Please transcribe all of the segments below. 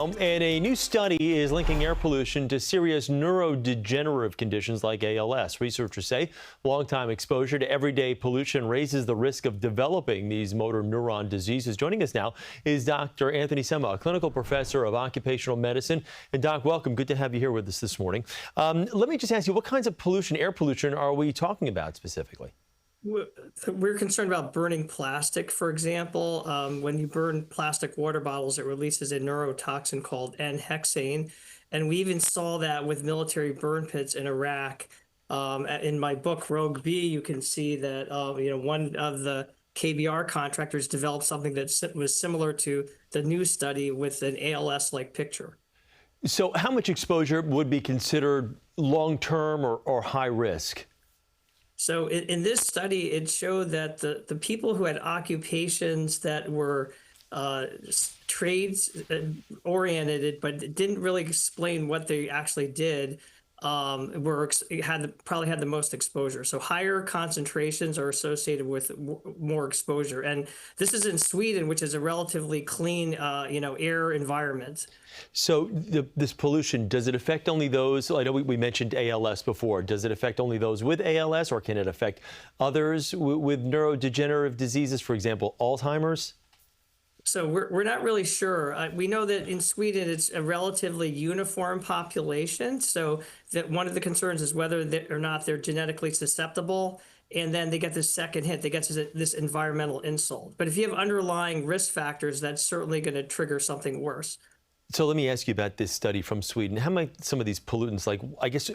And a new study is linking air pollution to serious neurodegenerative conditions like ALS. Researchers say long-time exposure to everyday pollution raises the risk of developing these motor neuron diseases. Joining us now is Dr. Anthony Szema, a clinical professor of occupational medicine. And Doc, welcome. Good to have you here with us this morning. Let me just ask you, what kinds of pollution, air pollution, are we talking about specifically? We're concerned about burning plastic, for example. When you burn plastic water bottles, it releases a neurotoxin called N-hexane. And we even saw that with military burn pits in Iraq. In my book, Rogue B, you can see that one of the KBR contractors developed something that was similar to the new study with an ALS-like picture. So how much exposure would be considered long-term or high risk? So in this study, it showed that the people who had occupations that were trades oriented, but didn't really explain what they actually did, probably had the most exposure. So higher concentrations are associated with more exposure. And this is in Sweden, which is a relatively clean, air environment. So this pollution, does it affect only those? I know we mentioned ALS before. Does it affect only those with ALS, or can it affect others with neurodegenerative diseases, for example, Alzheimer's? So we're not really sure. We know that in Sweden, it's a relatively uniform population. So that one of the concerns is whether or not they're genetically susceptible. And then they get this second hit, they get this environmental insult. But if you have underlying risk factors, that's certainly going to trigger something worse. So let me ask you about this study from Sweden. How might some of these pollutants, like, I guess,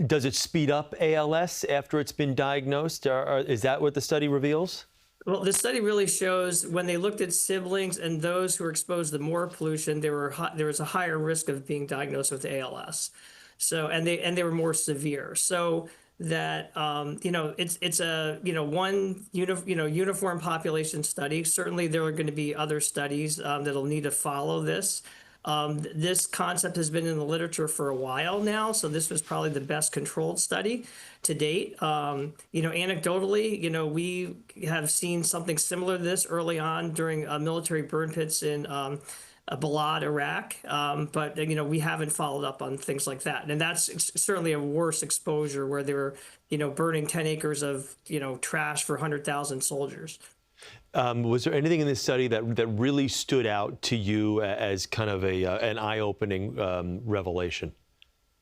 does it speed up ALS after it's been diagnosed? Or is that what the study reveals? Well, the study really shows when they looked at siblings and those who were exposed to more pollution, there was a higher risk of being diagnosed with ALS. So, and they were more severe. So that it's a uniform population study. Certainly, there are going to be other studies that'll need to follow this. This concept has been in the literature for a while now, so this was probably the best controlled study to date. Anecdotally, we have seen something similar to this early on during military burn pits in Balad, Iraq, but we haven't followed up on things like that, and that's certainly a worse exposure where they were burning 10 acres of trash for 100,000 soldiers. Was there anything in this study that really stood out to you as kind of an eye-opening revelation?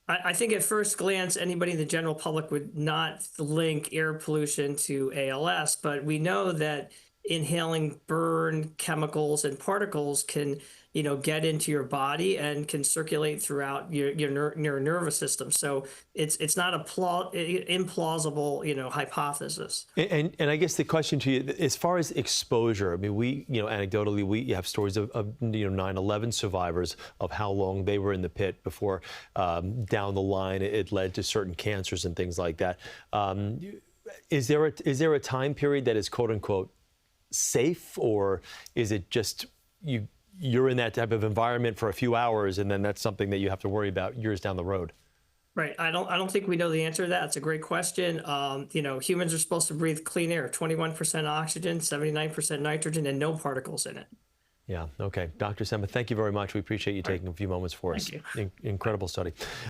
I think at first glance, anybody in the general public would not link air pollution to ALS, but we know that inhaling burn chemicals and particles can get into your body and can circulate throughout your nervous system. So it's not a implausible hypothesis. And I guess the question to you, as far as exposure, I mean, we anecdotally we have stories of 9/11 survivors, of how long they were in the pit before down the line it led to certain cancers and things like that. Is there a time period that is quote unquote safe, or is it just you're in that type of environment for a few hours and then that's something that you have to worry about years down the road? Right. I don't think we know the answer to that. It's a great question. Humans are supposed to breathe clean air, 21% oxygen, 79% nitrogen, and no particles in it. Yeah. Okay. Dr. Szema, thank you very much. We appreciate you taking a few moments for us. Thank you. Incredible study.